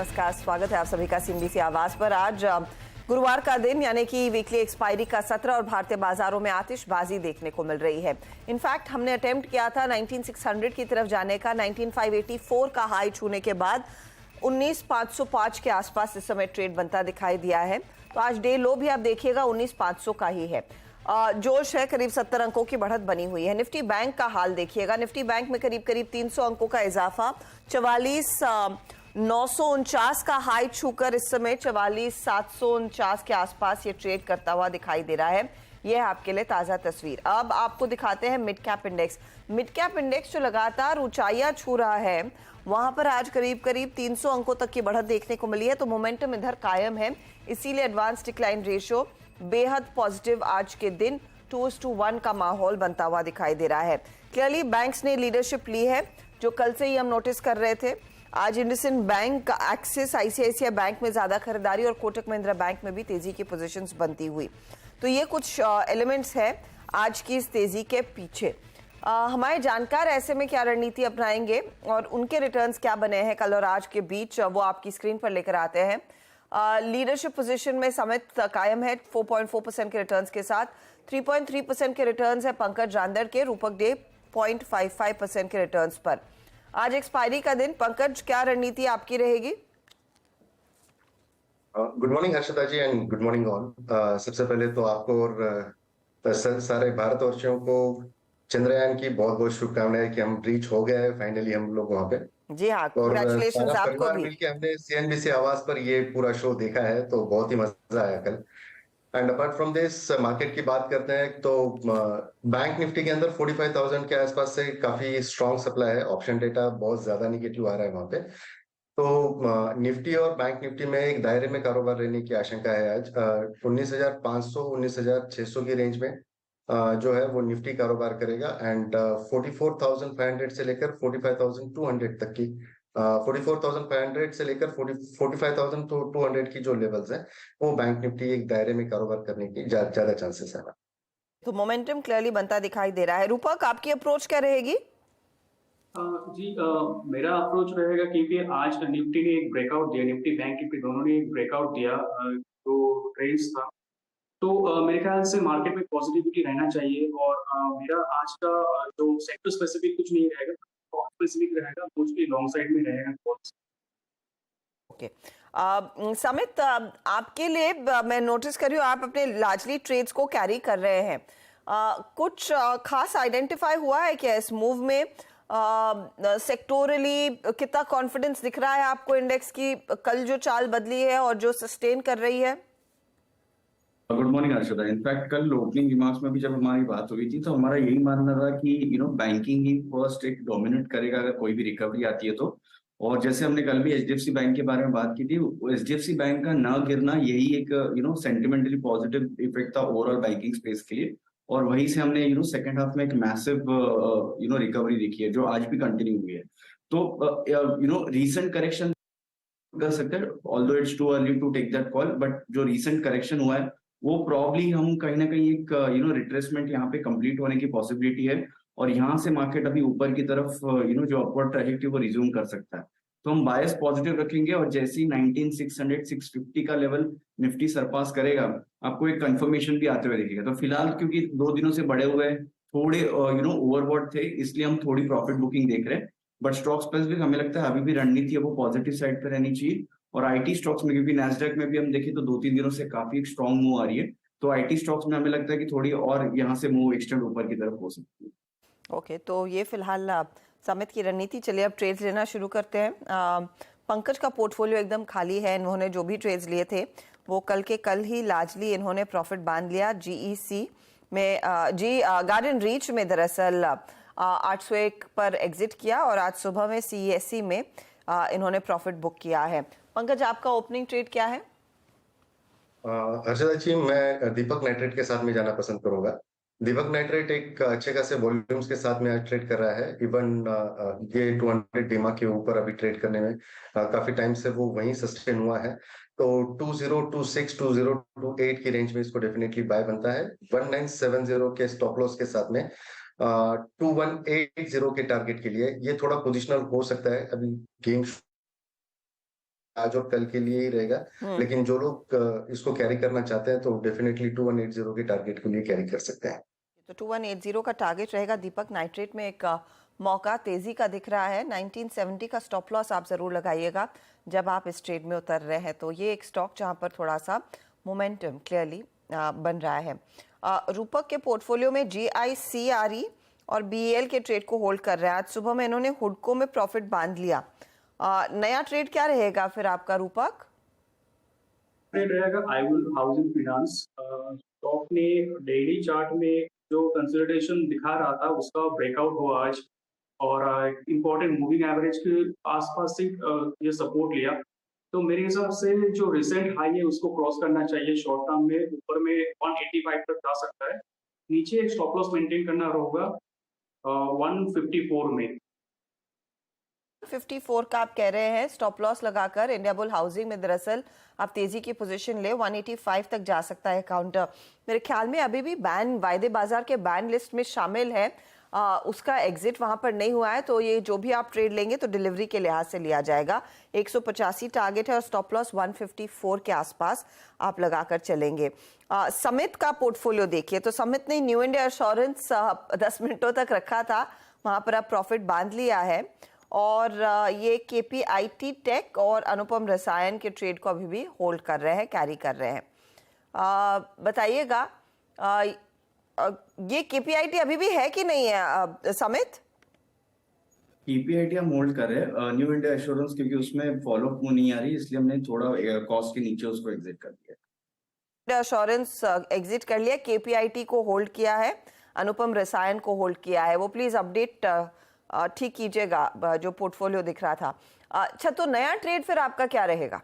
नमस्कार, स्वागत है आप सभी का सीएनबीसी आवाज पर। आज गुरुवार का दिन यानी कि वीकली एक्सपायरी का सत्र और भारतीय बाजारों में आतिशबाजी देखने को मिल रही है। इनफैक्ट हमने अटेम्प्ट किया था 19600 की तरफ जाने का, 19584 का हाई छूने के बाद 19505 के आसपास इस समय ट्रेड बनता दिखाई दिया है। तो आज डे लो भी आप देखिएगा 19500 का ही है। जोश है, करीब 70 अंकों की बढ़त बनी हुई है। निफ्टी बैंक का हाल देखिएगा, निफ्टी बैंक में करीब 300 अंकों का इजाफा, 44,949 का हाई छूकर इस समय 44,749 के आसपास ये ट्रेड करता हुआ दिखाई दे रहा है। ये है आपके लिए ताजा तस्वीर। अब आपको दिखाते हैं mid cap index. Mid cap index जो लगातार ऊंचाइयां छू रहा है, वहां पर आज करीब 300 अंकों तक की बढ़त देखने को मिली है। तो मोमेंटम इधर कायम है, इसीलिए एडवांस डिक्लाइन रेशियो बेहद पॉजिटिव आज के दिन 2:1 का माहौल बनता हुआ दिखाई दे रहा है। क्लियरली बैंक्स ने लीडरशिप ली है, जो कल से ही हम नोटिस कर रहे थे। आज IndusInd bank, axis, ICICI bank में ज्यादा खरीदारी और कोटक महिंद्रा बैंक में भी तेजी की पोजीशंस बनती हुई। तो ये कुछ एलिमेंट्स है आज की इस तेजी के पीछे। हमारे जानकार ऐसे में क्या रणनीति अपनाएंगे और उनके रिटर्न्स क्या बने हैं कल और आज के बीच, वो आपकी स्क्रीन पर लेकर आते हैं। लीडरशिप पोजीशन में समित कायम है 4.4% के रिटर्न्स के साथ। 3.3% के रिटर्न्स है पंकज रांदड़ के, रूपक डे 0.55% के रिटर्न्स पर। आज एक्सपायरी का दिन, पंकज क्या रणनीति आपकी रहेगी? Good morning Harshada ji and good morning all. सबसे पहले तो आपको और सारे भारतवर्षियों को चंद्रयान की बहुत बहुत शुभकामनाएं कि हम रीच हो गए फाइनली हम लोग वहां पे। जी हाँ, और कांग्रेचुलेशंस सारा आपको परिवार भी। मिलके हमने सीएनबीसी आवाज पर ये पूरा शो देखा है, तो बहुत ही मजा आया कल। And apart from this market की बात करते हैं तो बैंक निफ्टी के अंदर 45,000 के आसपास से काफी स्ट्रॉन्ग सप्लाई है। ऑप्शन डेटा बहुत ज्यादा निगेटिव आ रहा है वहां पे। तो निफ्टी और बैंक निफ्टी में एक दायरे में कारोबार रहने की आशंका है आज। 19,500 19,600 की रेंज में जो है वो निफ्टी कारोबार करेगा। एंड 44,500 से लेकर 45,200 तक की, 44,500 से लेकर 45,200 की जो लेवल्स हैं, वो बैंक निफ्टी एक दायरे में कारोबार करने की ज्यादा चांसेस है। तो मोमेंटम क्लियरली बनता दिखाई दे रहा है। रूपक, आपकी अप्रोच क्या रहेगी? मेरा अप्रोच रहेगा क्योंकि आज निफ्टी ने एक ब्रेकआउट दिया, निफ्टी बैंक निफ्टी दोनों ने एक ब्रेकआउट दिया जो ट्रेंड्स था। तो मेरे ख्याल से मार्केट में पॉजिटिविटी रहना चाहिए। और मेरा आज का जो सेक्टर स्पेसिफिक कुछ नहीं रहेगा, स्पेसिफिक रहेगा, मोस्टली लॉन्ग साइड में रहेगा। ओके, समित, आपके लिए मैं नोटिस कर रही हूँ आप अपने लार्जली ट्रेड्स को कैरी कर रहे हैं। कुछ खास आइडेंटिफाई हुआ है क्या इस मूव में? सेक्टोरली कितना कॉन्फिडेंस दिख रहा है आपको इंडेक्स की, कल जो चाल बदली है और जो सस्टेन कर रही है? Good morning Harshada. इनफैक्ट कल ओपनिंग रिमार्क्स में भी जब हमारी बात हुई थी तो हमारा यही मानना था कि बैंकिंग ही फर्स्ट एक डोमिनेट करेगा अगर कोई भी रिकवरी आती है तो। और जैसे हमने कल भी एचडीएफसी बैंक के बारे में बात की थी, एचडीएफसी बैंक का ना गिरना यही एक सेंटिमेंटली पॉजिटिव इफेक्ट था ओवरऑल बैंकिंग स्पेस के लिए। और वहीं से हमने सेकंड हाफ में एक मैसिव रिकवरी देखी है जो आज भी कंटिन्यू हुई है। तो रीसेंट करेक्शन कर सकते हैं, although it's too early to take that call, but जो रीसेंट करेक्शन हुआ है वो प्रॉब्ली हम कहीं ना कहीं एक रिट्रेसमेंट यहाँ पे कंप्लीट होने की पॉसिबिलिटी है। और यहाँ से मार्केट अभी ऊपर की तरफ जो अपवर्ड ट्रैजेक्टरी वो रिज्यूम कर सकता है। तो हम बायस पॉजिटिव रखेंगे और जैसे ही 19,600 650 का लेवल निफ्टी सरपास करेगा, आपको एक कंफर्मेशन भी आते हुए दिखेगा। तो फिलहाल क्योंकि 2 दिनों से बढ़े हुए थोड़े ओवरबॉट थे, इसलिए हम थोड़ी प्रॉफिट बुकिंग देख रहे हैं। बट स्टॉक स्पेसिफिक हमें लगता है अभी भी रणनीति है वो पॉजिटिव साइड पे रहनी चाहिए। और आईटी स्टॉक्स में, क्योंकि नैस्डैक में भी हम देखें तो 2-3 दिनों से काफी एक स्ट्रॉन्ग मूव आ रही है, तो आईटी स्टॉक्स में हमें लगता है कि थोड़ी और यहाँ से मूव एक्सटेंड ऊपर की तरफ हो सकती है। ओके, तो ये फिलहाल समित की रणनीति। चलिए अब ट्रेड्स लेना शुरू करते हैं। पंकज का पोर्टफोलियो एकदम खाली है। इन्होंने जो भी ट्रेड्स लिए थे वो कल के कल ही लार्जली इन्होंने प्रॉफिट बांध लिया। जीईसी में गार्डन रीच में दरअसल 801 पर एग्जिट किया और आज सुबह में सीईएससी में इन्होंने प्रॉफिट बुक किया है। पंकज, आपका ओपनिंग ट्रेड क्या है? हर्षदा जी, मैं दीपक नाइट्रेट के साथ में जाना पसंद करूंगा। दीपक नाइट्रेट एक अच्छे खासे वॉल्यूम्स के साथ में आज ट्रेड कर रहा है। इवन ये 200 डीमा के ऊपर अभी ट्रेड करने में काफी टाइम से वो वहीं सस्टेन हुआ है। तो 2026 2028 की रेंज में इसको डेफिनेटली बाय बनता है। 1970 के स्टॉप लॉस के साथ में 2180 के टारगेट के लिए ये थोड़ा पोजिशनल हो सकता है। अभी गेम आज और कल के लिए ही रहेगा, लेकिन जो लोग इसको कैरी करना चाहते हैं तो डेफिनेटली 2180 के टारगेट के लिए कैरी कर सकते हैं। तो 2180 का टारगेट रहेगा। दीपक, नाइट्रेट में एक मौका तेजी का दिख रहा है। 1970 का स्टॉप लॉस आप जरूर लगाइएगा जब आप इस ट्रेड में उतर रहे हैं। तो ये एक स्टॉक जहां पर थोड़ा सा मोमेंटम क्लियरली बन रहा है। रूपक के पोर्टफोलियो में GICRE और BEL के ट्रेड को होल्ड कर रहे हैं। आज सुबह में इन्होंने हुडको में प्रॉफिट बांध लिया। नया ट्रेड क्या रहेगा फिर आपका रूपक? ट्रेड रहेगा हाउसिंग फाइनेंस। स्टॉक ने डेली चार्ट में जो कंसोलिडेशन दिखा रहा था उसका ब्रेकआउट हुआ आज, और इम्पोर्टेंट मूविंग एवरेज के आसपास से ये सपोर्ट लिया। तो मेरे हिसाब से जो रिसेंट हाई है उसको क्रॉस करना चाहिए शॉर्ट टर्म में। ऊपर में 185 तक जा सकता है, नीचे एक स्टॉप लॉस मेंटेन करना होगा 154 में। 54 का आप कह रहे हैं स्टॉप लॉस लगाकर। इंडियाबुल हाउसिंग में दरअसल आप तेजी की पोजीशन ले, 185 तक जा सकता है काउंटर। मेरे ख्याल में अभी भी बैन वायदे बाजार के बैन लिस्ट में शामिल है। उसका एग्जिट वहां पर नहीं हुआ है, तो ये जो भी आप ट्रेड लेंगे तो डिलीवरी के लिहाज से लिया जाएगा। 185 टारगेट है और स्टॉप लॉस 154 के आसपास आप लगाकर चलेंगे। समित का पोर्टफोलियो देखिए तो समित ने न्यू इंडिया एश्योरेंस 10 मिनटों तक रखा था, वहां पर अब प्रॉफिट बांध लिया है। और ये KPIT टेक और अनुपम रसायन के ट्रेड को अभी भी होल्ड कर रहे हैं, कैरी कर रहे हैं। बताइएगा ये KPIT अभी भी है कि नहीं है समित? KPIT हम होल्ड कर रहे हैं, न्यू इंडिया एश्योरेंस क्योंकि उसमें फॉलोअप नहीं आ रही, इसलिए हमने थोड़ा कॉस्ट के नीचे उसको एग्जिट कर दिया। एश्योरेंस एग्जिट कर लिया, KPIT को होल्ड किया है, अनुपम रसायन को होल्ड किया है। वो प्लीज अपडेट ठीक कीजिएगा जो पोर्टफोलियो दिख रहा था। अच्छा, तो नया ट्रेड फिर आपका क्या रहेगा?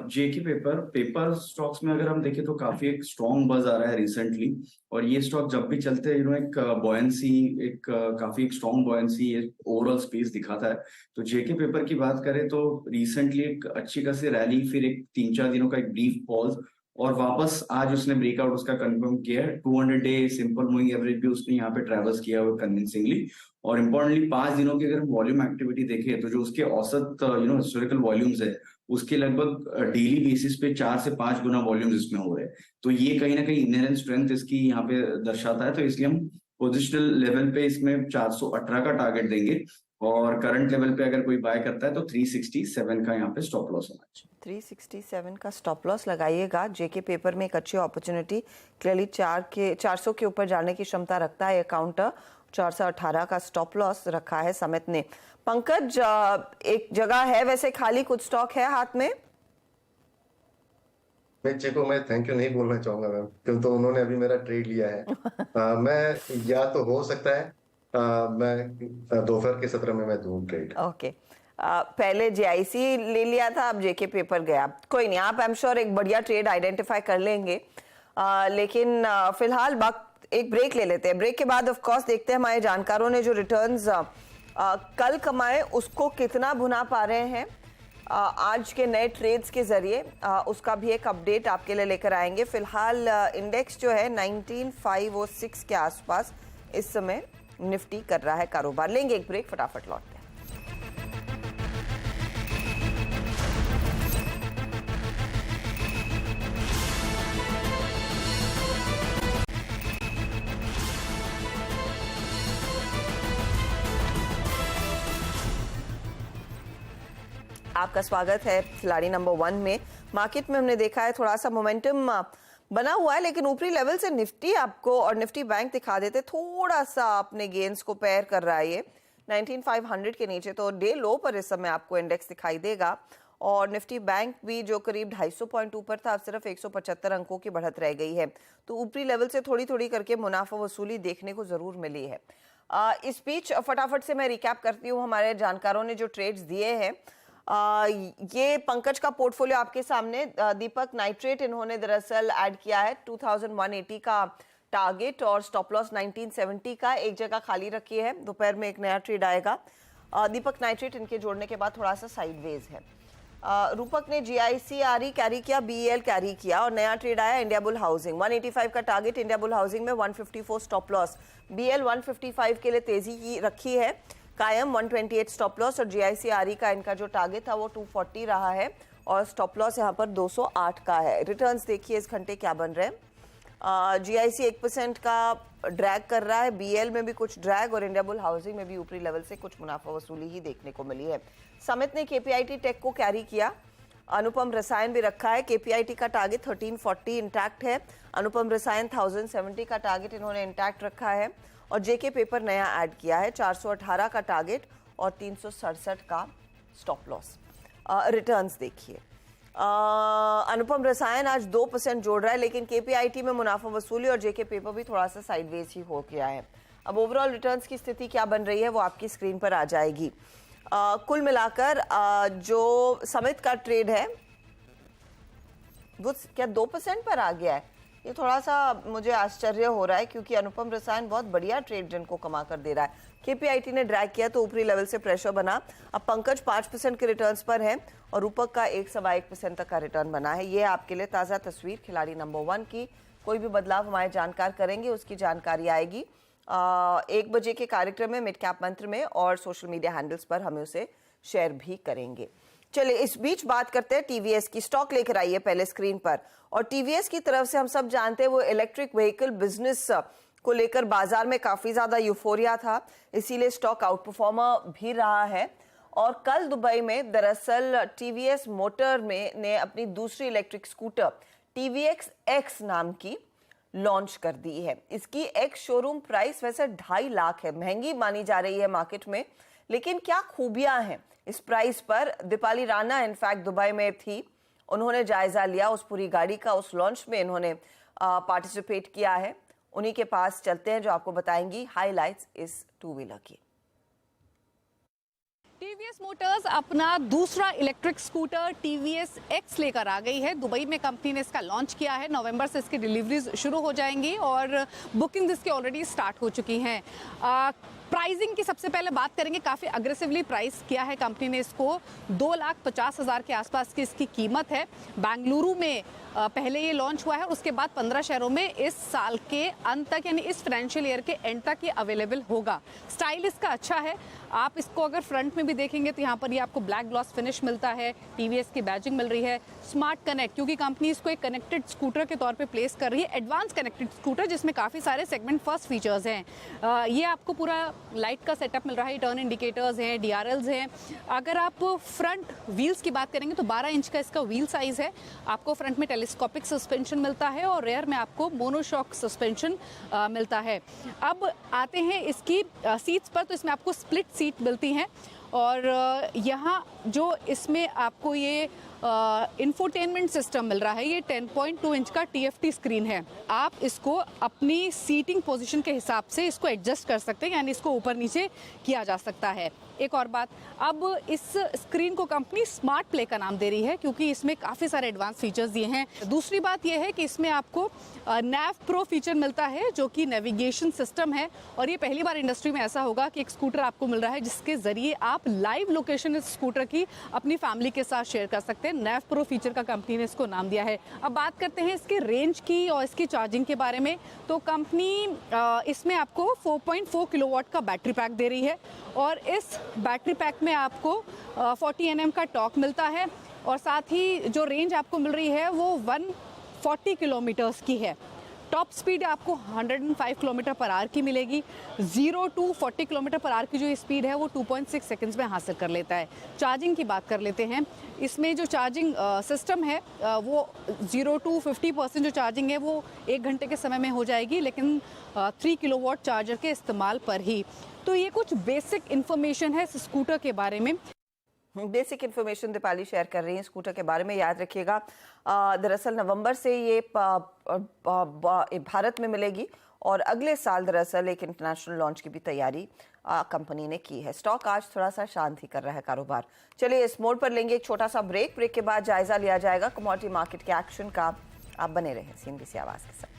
JK पेपर स्टॉक्स में अगर हम देखें तो काफी एक स्ट्रॉन्ग बज आ रहा है रिसेंटली, और ये स्टॉक जब भी चलते हैं एक बॉयंसी, काफी एक स्ट्रॉन्ग बॉयंसी ओवरऑल स्पेस दिखाता है। तो JK पेपर की बात करें तो रिसेंटली एक अच्छी खासी रैली, फिर एक 3-4 दिनों का एक ब्रीफ पॉज, और वापस आज उसने ब्रेकआउट उसका कंफर्म किया है। 200 डे सिंपल मूविंग एवरेज भी उसने यहाँ पे ट्रेवर्स किया हुआ कन्विंसिंगली। और इम्पोर्टेंटली 5 दिनों की अगर वॉल्यूम एक्टिविटी देखें तो जो उसके औसत हिस्टोरिकल वॉल्यूम्स है उसके लगभग डेली बेसिस पे 4 से 5 गुना वॉल्यूम्स इसमें हो रहे हैं। तो ये कहीं ना कहीं इनहेरेंट स्ट्रेंथ इसकी यहाँ पे दर्शाता है। तो इसलिए हम पोजिशनल लेवल पे इसमें 418 का टारगेट देंगे, और करंट लेवल पे अगर कोई बाय करता है तो 367 का यहाँ पे स्टॉप लॉस होना चाहिए। 367 का स्टॉप लॉस लगाइएगा। JK पेपर में एक अच्छी अपॉर्चुनिटी क्लियरली 400 के ऊपर जाने की क्षमता रखता है अकाउंट। 418 का स्टॉप लॉस रखा है समित ने। पंकज, एक जगह है वैसे खाली, कुछ स्टॉक है हाथ में? जी को मैं थैंक यू नहीं बोलना चाहूंगा मैम, क्योंकि तो उन्होंने अभी मेरा ट्रेड लिया है। मैं या तो हो सकता है मैं दोपहर के सत्र में मैं दूं ट्रेड। ओके, पहले JIC ले लिया था, अब JK पेपर गया। कोई नहीं, आप आई एम श्योर एक बढ़िया ट्रेड आइडेंटिफाई कर लेंगे। लेकिन फिलहाल वक्त एक ब्रेक ले लेते हैं। ब्रेक के बाद ऑफ कोर्स देखते हैं हमारे जानकारों ने जो रिटर्न्स कल कमाए उसको कितना भुना पा रहे हैं आज के नए ट्रेड्स के जरिए। उसका भी एक अपडेट आपके लिए लेकर आएंगे। फिलहाल इंडेक्स जो है 19506 के आसपास इस समय निफ्टी कर रहा है कारोबार। लेंगे एक ब्रेक, फटाफट लौटते हैं। आपका स्वागत है खिलाड़ी नंबर 1 में। मार्केट में हमने देखा है थोड़ा सा मोमेंटम बना हुआ है, लेकिन ऊपरी लेवल से निफ्टी आपको और निफ्टी बैंक दिखा देते थोड़ा सा अपने गेन्स को पैर कर रहा है। ये 19500 के नीचे तो डे लो पर इस समय आपको इंडेक्स दिखाई देगा। और निफ्टी बैंक भी जो करीब 250 पॉइंट ऊपर था, अब सिर्फ 175 अंकों की बढ़त रह गई है। तो ऊपरी लेवल से थोड़ी थोड़ी करके मुनाफा वसूली देखने को जरूर मिली है। इस बीच फटाफट से मैं रिकैप करती हूँ हमारे जानकारों ने जो ट्रेड्स दिए हैं। ये पंकज का पोर्टफोलियो आपके सामने। दीपक, नाइट्रेट इन्होंने दरअसल ऐड किया है 2180 का टारगेट और स्टॉप लॉस 1970 का एक जगह खाली रखी है। दोपहर में एक नया ट्रेड आएगा। दीपक, नाइट्रेट इनके जोड़ने के बाद थोड़ा सा साइडवेज है। रूपक ने GICRE कैरी किया, BEL कैरी किया और नया ट्रेड आया इंडियाबुल हाउसिंग। 185 का टारगेट इंडियाबुल हाउसिंग में, 154 स्टॉप लॉस। BEL 155 के लिए तेजी की रखी है। कायम 128 स्टॉप लॉस, और GIC-RE का इनका जो टारगेट था वो 240 रहा है और स्टॉप लॉस यहाँ पर 208 का है। रिटर्न्स देखिए इस घंटे क्या बन रहे हैं। GIC 1% का ड्रैग कर रहा है, BL में भी कुछ ड्रैग और इंडिया बुल हाउसिंग में भी ऊपरी लेवल से कुछ मुनाफा वसूली ही देखने को मिली है। समित ने KPIT टेक को कैरी किया, अनुपम रसायन भी रखा है। KPIT का टारगेट 1340 इंटैक्ट है, अनुपम रसायन 1070 का टारगेट इन्होंने इंटैक्ट रखा है और JK पेपर नया ऐड किया है, 418 का टारगेट और 367 का स्टॉप लॉस। रिटर्न्स देखिए, अनुपम रसायन आज 2% जोड़ रहा है, लेकिन KPIT में मुनाफा वसूली और JK पेपर भी थोड़ा सा साइडवेज ही हो गया है। अब ओवरऑल रिटर्न्स की स्थिति क्या बन रही है वो आपकी स्क्रीन पर आ जाएगी। कुल मिलाकर जो समित का ट्रेड है वो क्या 2% पर आ गया है, ये थोड़ा सा मुझे आश्चर्य हो रहा है, क्योंकि अनुपम रसायन बहुत बढ़िया ट्रेड जिनको कमा कर दे रहा है। KPIT ने ड्रैग किया तो ऊपरी लेवल से प्रेशर बना। अब पंकज 5% के रिटर्न्स पर है और रूपक का 1.1% तक का रिटर्न बना है। ये आपके लिए ताज़ा तस्वीर खिलाड़ी नंबर 1 की। कोई भी बदलाव हमारे जानकार करेंगे उसकी जानकारी आएगी 1 बजे के कार्यक्रम में मिड कैप मंत्र में, और सोशल मीडिया हैंडल्स पर हमें उसे शेयर भी करेंगे। चलिए इस बीच बात करते हैं TVS की। स्टॉक लेकर आइए पहले स्क्रीन पर, और TVS की तरफ से हम सब जानते हैं वो इलेक्ट्रिक व्हीकल बिजनेस को लेकर बाजार में काफी ज्यादा यूफोरिया था, इसीलिए स्टॉक आउट परफॉर्मर भी रहा है। और कल दुबई में दरअसल TVS मोटर ने अपनी दूसरी इलेक्ट्रिक स्कूटर TVX X नाम की लॉन्च कर दी है। इसकी एक्स शोरूम प्राइस वैसे 2.5 लाख है, महंगी मानी जा रही है मार्केट में, लेकिन क्या खूबियां हैं इस प्राइस पर। दीपाली राणा इनफैक्ट दुबई में थी, उन्होंने जायजा लिया उस पूरी गाड़ी का, उस लॉन्च में इन्होंने पार्टिसिपेट किया है। उन्हीं के पास चलते हैं जो आपको बताएंगी हाइलाइट्स इस टू व्हीलर की। TVS मोटर्स अपना दूसरा इलेक्ट्रिक स्कूटर TVS X लेकर आ गई है। दुबई में कंपनी ने इसका लॉन्च किया है, नवंबर से इसकी डिलीवरीज शुरू हो जाएंगी और बुकिंग इसकी ऑलरेडी स्टार्ट हो चुकी हैं। प्राइसिंग की सबसे पहले बात करेंगे, काफ़ी अग्रेसिवली प्राइस किया है कंपनी ने इसको। 2,50,000 के आसपास की इसकी कीमत है। बेंगलुरु में पहले ये लॉन्च हुआ है, उसके बाद 15 शहरों में इस साल के अंत तक यानी इस फाइनेंशियल ईयर के एंड तक ये अवेलेबल होगा। स्टाइल इसका अच्छा है, आप इसको अगर फ्रंट में भी देखेंगे तो यहाँ पर ये आपको ब्लैक ग्लॉस फिनिश मिलता है, TVS की बैजिंग मिल रही है। स्मार्ट कनेक्ट, क्योंकि कंपनी इसको एक कनेक्टेड स्कूटर के तौर पे प्लेस कर रही है, एडवांस कनेक्टेड स्कूटर जिसमें काफ़ी सारे सेगमेंट फर्स्ट फीचर्स हैं। ये आपको पूरा लाइट का सेटअप मिल रहा है, टर्न इंडिकेटर्स हैं, DRLs हैं। अगर आप फ्रंट व्हील्स की बात करेंगे तो 12 इंच का इसका व्हील साइज़ है। आपको फ्रंट में टेलीस्कोपिक सस्पेंशन मिलता है और रेयर में आपको मोनोशॉक सस्पेंशन मिलता है। अब आते हैं इसकी सीट्स पर, तो इसमें आपको स्प्लिट सीट मिलती हैं और यहाँ जो इसमें आपको ये इंफोटेनमेंट सिस्टम मिल रहा है, ये 10.2 इंच का TFT स्क्रीन है। आप इसको अपनी सीटिंग पोजीशन के हिसाब से इसको एडजस्ट कर सकते हैं, यानी इसको ऊपर नीचे किया जा सकता है। एक और बात, अब इस स्क्रीन को कंपनी स्मार्ट प्ले का नाम दे रही है क्योंकि इसमें काफ़ी सारे एडवांस फीचर्स दिए हैं। दूसरी बात यह है कि इसमें आपको नैव प्रो फीचर मिलता है जो कि नेविगेशन सिस्टम है, और ये पहली बार इंडस्ट्री में ऐसा होगा कि एक स्कूटर आपको मिल रहा है जिसके ज़रिए आप लाइव लोकेशन इस स्कूटर की अपनी फैमिली के साथ शेयर कर सकते हैं। नैव प्रो फीचर का कंपनी ने इसको नाम दिया है। अब बात करते हैं इसके रेंज की और इसकी चार्जिंग के बारे में, तो कंपनी इसमें आपको 4.4 किलोवाट का बैटरी पैक दे रही है और इस बैटरी पैक में आपको 40 Nm का टॉर्क मिलता है और साथ ही जो रेंज आपको मिल रही है वो 140 किलोमीटर्स की है। टॉप स्पीड आपको 105 किलोमीटर पर आवर की मिलेगी। 0 to 40 किलोमीटर पर आवर की जो स्पीड है वो 2.6 सेकंड्स में हासिल कर लेता है। चार्जिंग की बात कर लेते हैं, इसमें जो चार्जिंग सिस्टम है वो 0 to 50% जो चार्जिंग है वो 1 घंटे के समय में हो जाएगी, लेकिन 3 किलोवाट चार्जर के इस्तेमाल पर ही। तो ये कुछ बेसिक इन्फॉर्मेशन है इस स्कूटर के बारे में। बेसिक इन्फॉर्मेशन दीपाली शेयर कर रही हैं स्कूटर के बारे में। याद रखिएगा दरअसल नवंबर से ये भारत में मिलेगी और अगले साल दरअसल एक इंटरनेशनल लॉन्च की भी तैयारी कंपनी ने की है। स्टॉक आज थोड़ा सा शांत ही कर रहा है कारोबार। चलिए इस मोड पर लेंगे एक छोटा सा ब्रेक के बाद जायजा लिया जाएगा कमोडिटी मार्केट के एक्शन का। आप बने रहे CNBC आवाज के साथ।